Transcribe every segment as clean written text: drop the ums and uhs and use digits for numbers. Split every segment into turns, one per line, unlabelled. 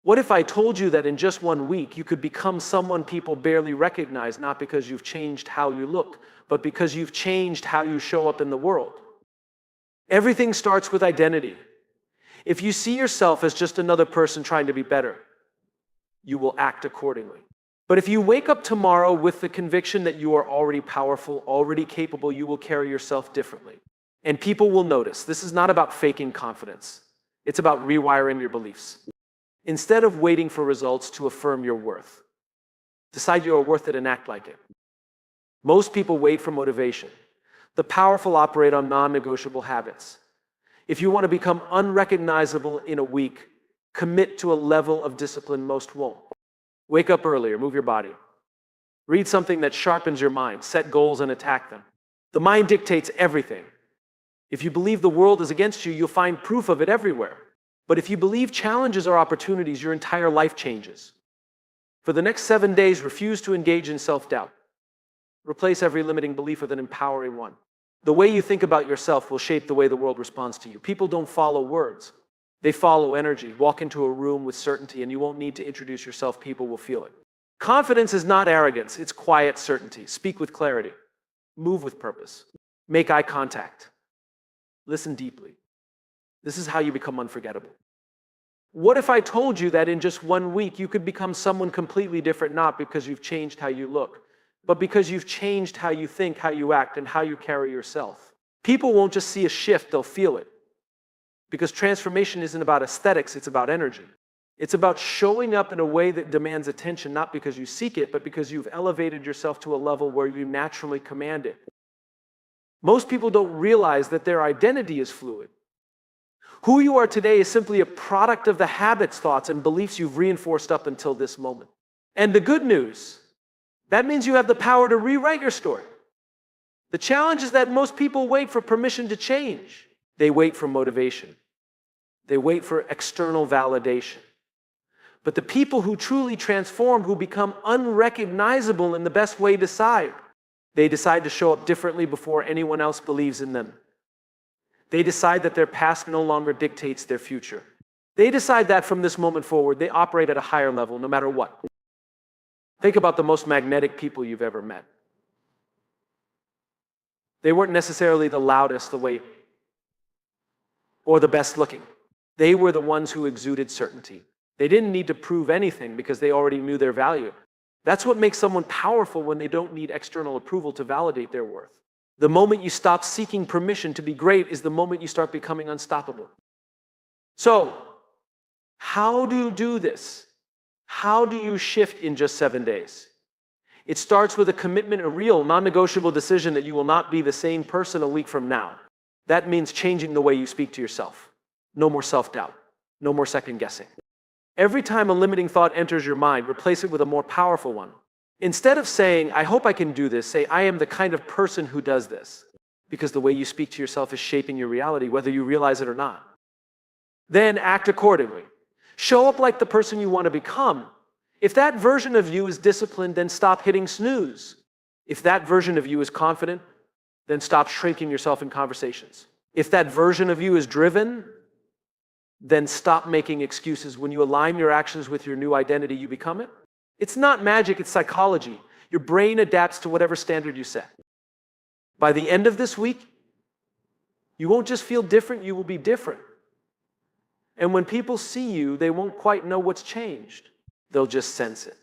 What if I told you that in just 1 week you could become someone people barely recognize, not because you've changed how you look, but because you've changed how you show up in the world? Everything starts with identity. If you see yourself as just another person trying to be better, you will act accordingly. But if you wake up tomorrow with the conviction that you are already powerful, already capable, you will carry yourself differently. And people will notice. This is not about faking confidence. It's about rewiring your beliefs. Instead of waiting for results to affirm your worth, decide you are worth it and act like it. Most people wait for motivation. The powerful operate on non-negotiable habits. If you want to become unrecognizable in a week, commit to a level of discipline most won't. Wake up earlier, move your body. Read something that sharpens your mind, set goals and attack them. The mind dictates everything. If you believe the world is against you, you'll find proof of it everywhere. But if you believe challenges are opportunities, your entire life changes. For the next 7 days, refuse to engage in self-doubt. Replace every limiting belief with an empowering one. The way you think about yourself will shape the way the world responds to you. People don't follow words. They follow energy. Walk into a room with certainty and you won't need to introduce yourself. People will feel it. Confidence is not arrogance. It's quiet certainty. Speak with clarity. Move with purpose. Make eye contact. Listen deeply. This is how you become unforgettable. What if I told you that in just 1 week you could become someone completely different, not because you've changed how you look, but because you've changed how you think, how you act, and how you carry yourself? People won't just see a shift, they'll feel it. Because transformation isn't about aesthetics, it's about energy. It's about showing up in a way that demands attention, not because you seek it, but because you've elevated yourself to a level where you naturally command it. Most people don't realize that their identity is fluid. Who you are today is simply a product of the habits, thoughts, and beliefs you've reinforced up until this moment. And the good news, that means you have the power to rewrite your story. The challenge is that most people wait for permission to change. They wait for motivation. They wait for external validation. But the people who truly transform, who become unrecognizable in the best way, decide. They decide to show up differently before anyone else believes in them. They decide that their past no longer dictates their future. They decide that from this moment forward, they operate at a higher level no matter what. Think about the most magnetic people you've ever met. They weren't necessarily the loudest, or the best looking. They were the ones who exuded certainty. They didn't need to prove anything because they already knew their value. That's what makes someone powerful, when they don't need external approval to validate their worth. The moment you stop seeking permission to be great is the moment you start becoming unstoppable. So, how do you do this? How do you shift in just 7 days? It starts with a commitment, a real, non-negotiable decision that you will not be the same person a week from now. That means changing the way you speak to yourself. No more self-doubt. No more second guessing. Every time a limiting thought enters your mind, replace it with a more powerful one. Instead of saying, I hope I can do this, say, I am the kind of person who does this. Because the way you speak to yourself is shaping your reality, whether you realize it or not. Then act accordingly. Show up like the person you want to become. If that version of you is disciplined, then stop hitting snooze. If that version of you is confident, then stop shrinking yourself in conversations. If that version of you is driven, then stop making excuses. When you align your actions with your new identity, you become it. It's not magic, it's psychology. Your brain adapts to whatever standard you set. By the end of this week, you won't just feel different, you will be different. And when people see you, they won't quite know what's changed. They'll just sense it.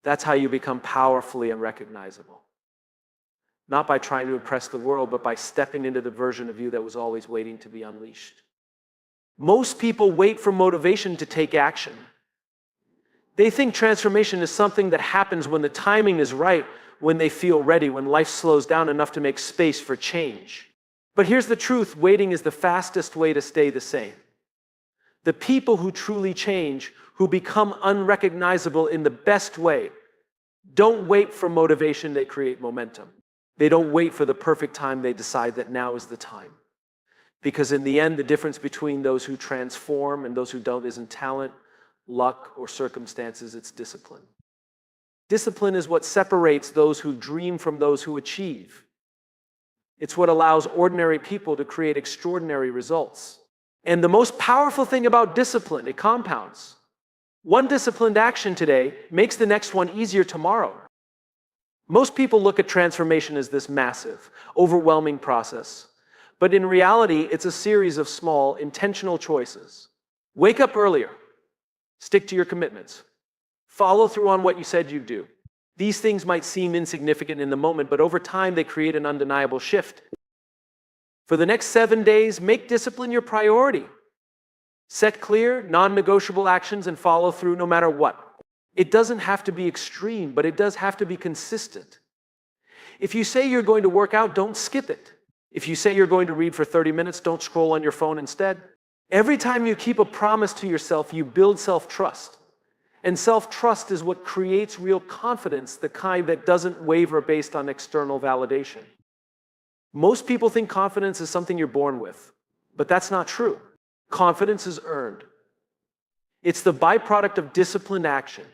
That's how you become powerfully unrecognizable. Not by trying to impress the world, but by stepping into the version of you that was always waiting to be unleashed. Most people wait for motivation to take action. They think transformation is something that happens when the timing is right, when they feel ready, when life slows down enough to make space for change. But here's the truth, waiting is the fastest way to stay the same. The people who truly change, who become unrecognizable in the best way, don't wait for motivation, they create momentum. They don't wait for the perfect time, they decide that now is the time. Because in the end, the difference between those who transform and those who don't isn't talent, luck, or circumstances, it's discipline. Discipline is what separates those who dream from those who achieve. It's what allows ordinary people to create extraordinary results. And the most powerful thing about discipline, it compounds. One disciplined action today makes the next one easier tomorrow. Most people look at transformation as this massive, overwhelming process. But in reality, it's a series of small, intentional choices. Wake up earlier. Stick to your commitments. Follow through on what you said you'd do. These things might seem insignificant in the moment, but over time, they create an undeniable shift. For the next 7 days, make discipline your priority. Set clear, non-negotiable actions and follow through no matter what. It doesn't have to be extreme, but it does have to be consistent. If you say you're going to work out, don't skip it. If you say you're going to read for 30 minutes, don't scroll on your phone instead. Every time you keep a promise to yourself, you build self-trust. And self-trust is what creates real confidence, the kind that doesn't waver based on external validation. Most people think confidence is something you're born with, but that's not true. Confidence is earned. It's the byproduct of disciplined action.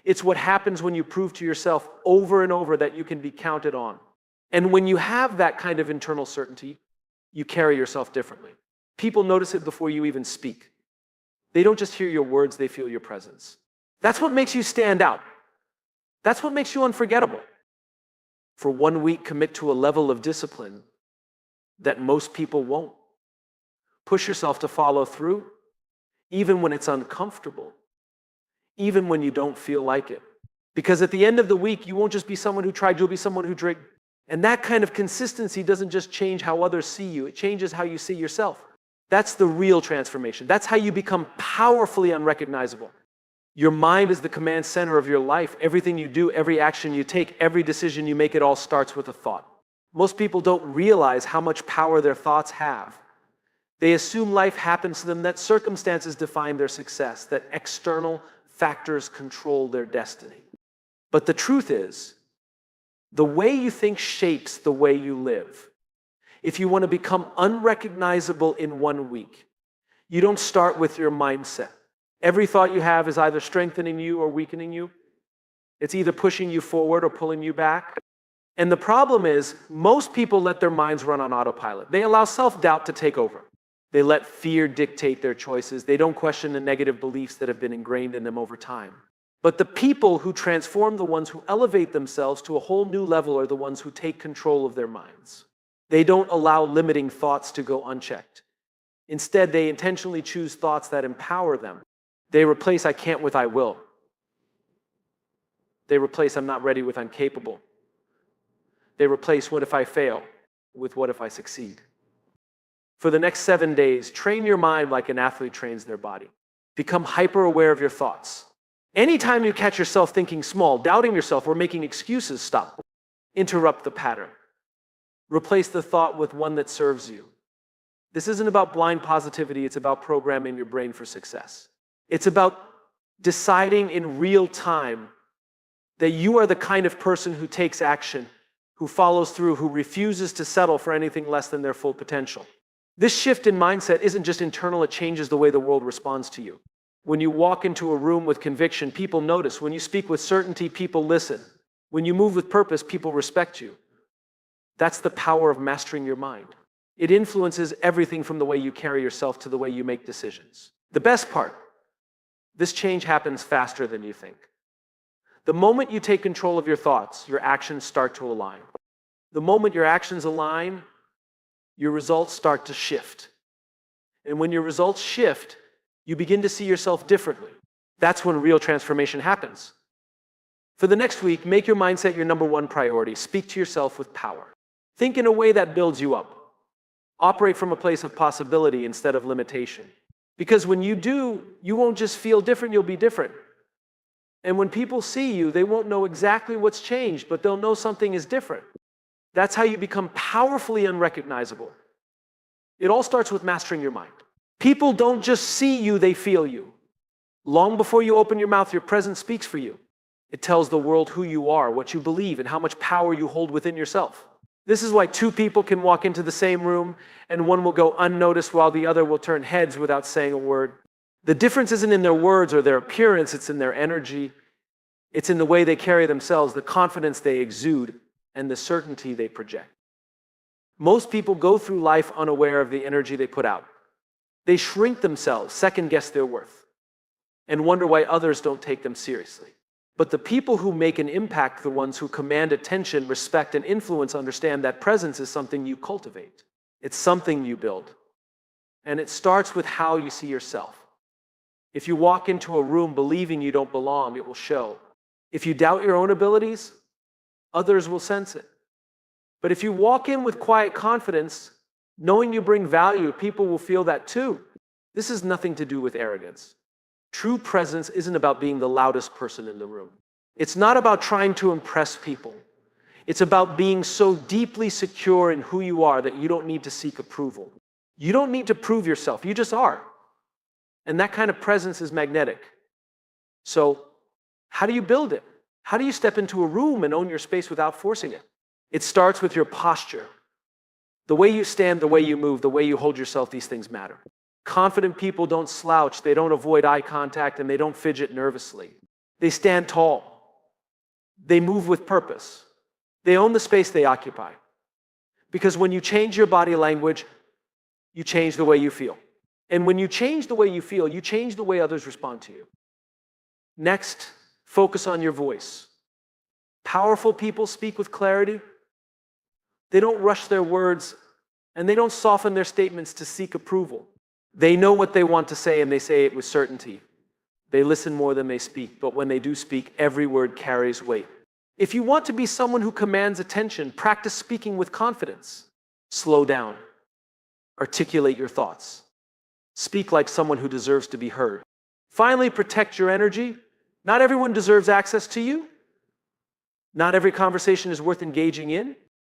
It's what happens when you prove to yourself over and over that you can be counted on. And when you have that kind of internal certainty, you carry yourself differently. People notice it before you even speak. They don't just hear your words, they feel your presence. That's what makes you stand out. That's what makes you unforgettable. For 1 week, commit to a level of discipline that most people won't. Push yourself to follow through, even when it's uncomfortable, even when you don't feel like it. Because at the end of the week, you won't just be someone who tried, you'll be someone who did. And that kind of consistency doesn't just change how others see you, it changes how you see yourself. That's the real transformation. That's how you become powerfully unrecognizable. Your mind is the command center of your life. Everything you do, every action you take, every decision you make, it all starts with a thought. Most people don't realize how much power their thoughts have. They assume life happens to them, that circumstances define their success, that external factors control their destiny. But the truth is, the way you think shapes the way you live. If you want to become unrecognizable in 1 week, you don't start with your mindset. Every thought you have is either strengthening you or weakening you. It's either pushing you forward or pulling you back. And the problem is, most people let their minds run on autopilot. They allow self-doubt to take over. They let fear dictate their choices. They don't question the negative beliefs that have been ingrained in them over time. But the people who transform, the ones who elevate themselves to a whole new level, are the ones who take control of their minds. They don't allow limiting thoughts to go unchecked. Instead, they intentionally choose thoughts that empower them. They replace "I can't" with "I will." They replace "I'm not ready" with "I'm capable." They replace "what if I fail" with "what if I succeed." For the next 7 days, train your mind like an athlete trains their body. Become hyper-aware of your thoughts. Anytime you catch yourself thinking small, doubting yourself, or making excuses, stop. Interrupt the pattern. Replace the thought with one that serves you. This isn't about blind positivity, it's about programming your brain for success. It's about deciding in real time that you are the kind of person who takes action, who follows through, who refuses to settle for anything less than their full potential. This shift in mindset isn't just internal, it changes the way the world responds to you. When you walk into a room with conviction, people notice. When you speak with certainty, people listen. When you move with purpose, people respect you. That's the power of mastering your mind. It influences everything from the way you carry yourself to the way you make decisions. The best part, this change happens faster than you think. The moment you take control of your thoughts, your actions start to align. The moment your actions align, your results start to shift. And when your results shift, you begin to see yourself differently. That's when real transformation happens. For the next week, make your mindset your number one priority. Speak to yourself with power. Think in a way that builds you up. Operate from a place of possibility instead of limitation. Because when you do, you won't just feel different, you'll be different. And when people see you, they won't know exactly what's changed, but they'll know something is different. That's how you become powerfully unrecognizable. It all starts with mastering your mind. People don't just see you, they feel you. Long before you open your mouth, your presence speaks for you. It tells the world who you are, what you believe, and how much power you hold within yourself. This is why two people can walk into the same room and one will go unnoticed while the other will turn heads without saying a word. The difference isn't in their words or their appearance, it's in their energy. It's in the way they carry themselves, the confidence they exude, and the certainty they project. Most people go through life unaware of the energy they put out. They shrink themselves, second-guess their worth, and wonder why others don't take them seriously. But the people who make an impact, the ones who command attention, respect, and influence, understand that presence is something you cultivate. It's something you build. And it starts with how you see yourself. If you walk into a room believing you don't belong, it will show. If you doubt your own abilities, others will sense it. But if you walk in with quiet confidence, knowing you bring value, people will feel that too. This has nothing to do with arrogance. True presence isn't about being the loudest person in the room. It's not about trying to impress people. It's about being so deeply secure in who you are that you don't need to seek approval. You don't need to prove yourself, you just are. And that kind of presence is magnetic. So, how do you build it? How do you step into a room and own your space without forcing it? It starts with your posture. The way you stand, the way you move, the way you hold yourself, these things matter. Confident people don't slouch, they don't avoid eye contact, and they don't fidget nervously. They stand tall. They move with purpose. They own the space they occupy. Because when you change your body language, you change the way you feel. And when you change the way you feel, you change the way others respond to you. Next, focus on your voice. Powerful people speak with clarity. They don't rush their words, and they don't soften their statements to seek approval. They know what they want to say, and they say it with certainty. They listen more than they speak, but when they do speak, every word carries weight. If you want to be someone who commands attention, practice speaking with confidence. Slow down. Articulate your thoughts. Speak like someone who deserves to be heard. Finally, protect your energy. Not everyone deserves access to you. Not every conversation is worth engaging in.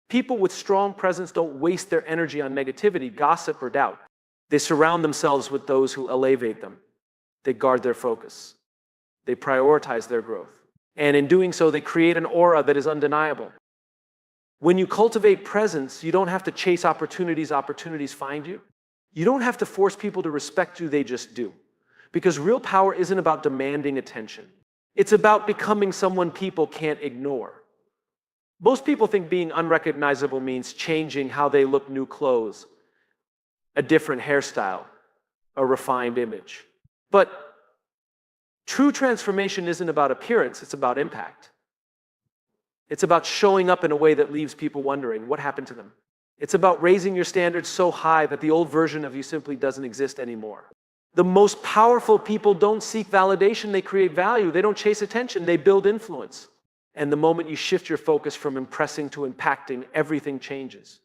People with strong presence don't waste their energy on negativity, gossip, or doubt. They surround themselves with those who elevate them. They guard their focus. They prioritize their growth. And in doing so, they create an aura that is undeniable. When you cultivate presence, you don't have to chase opportunities, opportunities find you. You don't have to force people to respect you, they just do. Because real power isn't about demanding attention. It's about becoming someone people can't ignore. Most people think being unrecognizable means changing how they look, new clothes, a different hairstyle, a refined image. But true transformation isn't about appearance, it's about impact. It's about showing up in a way that leaves people wondering, what happened to them? It's about raising your standards so high that the old version of you simply doesn't exist anymore. The most powerful people don't seek validation, they create value. They don't chase attention, they build influence. And the moment you shift your focus from impressing to impacting, everything changes.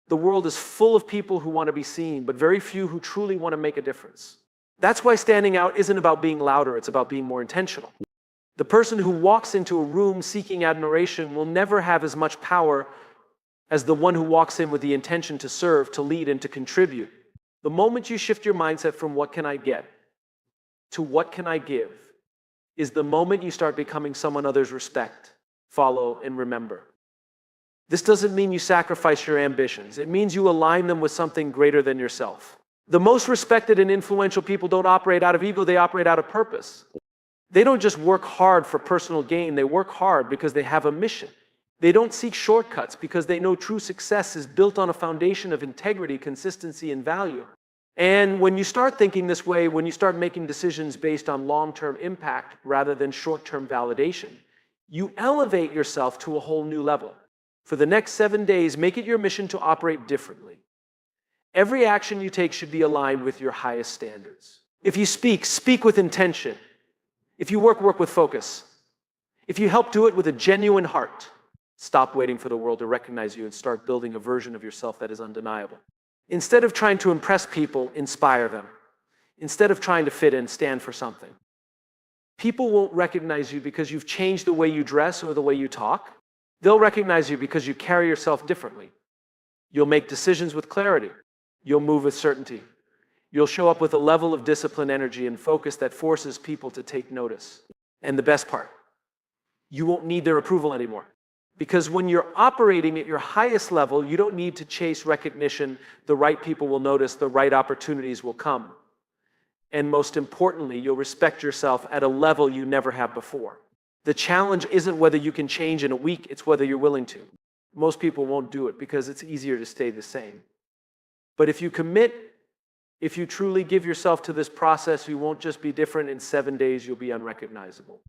The world is full of people who want to be seen, but very few who truly want to make a difference. That's why standing out isn't about being louder, it's about being more intentional. The person who walks into a room seeking admiration will never have as much power as the one who walks in with the intention to serve, to lead, and to contribute. The moment you shift your mindset from what can I get to what can I give is the moment you start becoming someone others respect, follow, and remember. This doesn't mean you sacrifice your ambitions. It means you align them with something greater than yourself. The most respected and influential people don't operate out of ego, they operate out of purpose. They don't just work hard for personal gain, they work hard because they have a mission. They don't seek shortcuts because they know true success is built on a foundation of integrity, consistency, and value. And when you start thinking this way, when you start making decisions based on long-term impact rather than short-term validation, you elevate yourself to a whole new level. For the next 7 days, make it your mission to operate differently. Every action you take should be aligned with your highest standards. If you speak, speak with intention. If you work, work with focus. If you help, do it with a genuine heart. Stop waiting for the world to recognize you and start building a version of yourself that is undeniable. Instead of trying to impress people, inspire them. Instead of trying to fit in, stand for something. People won't recognize you because you've changed the way you dress or the way you talk. They'll recognize you because you carry yourself differently. You'll make decisions with clarity. You'll move with certainty. You'll show up with a level of discipline, energy, and focus that forces people to take notice. And the best part, you won't need their approval anymore. Because when you're operating at your highest level, you don't need to chase recognition. The right people will notice, the right opportunities will come. And most importantly, you'll respect yourself at a level you never have before. The challenge isn't whether you can change in a week, it's whether you're willing to. Most people won't do it because it's easier to stay the same. But if you commit If you truly give yourself to this process, you won't just be different. In 7 days, you'll be unrecognizable.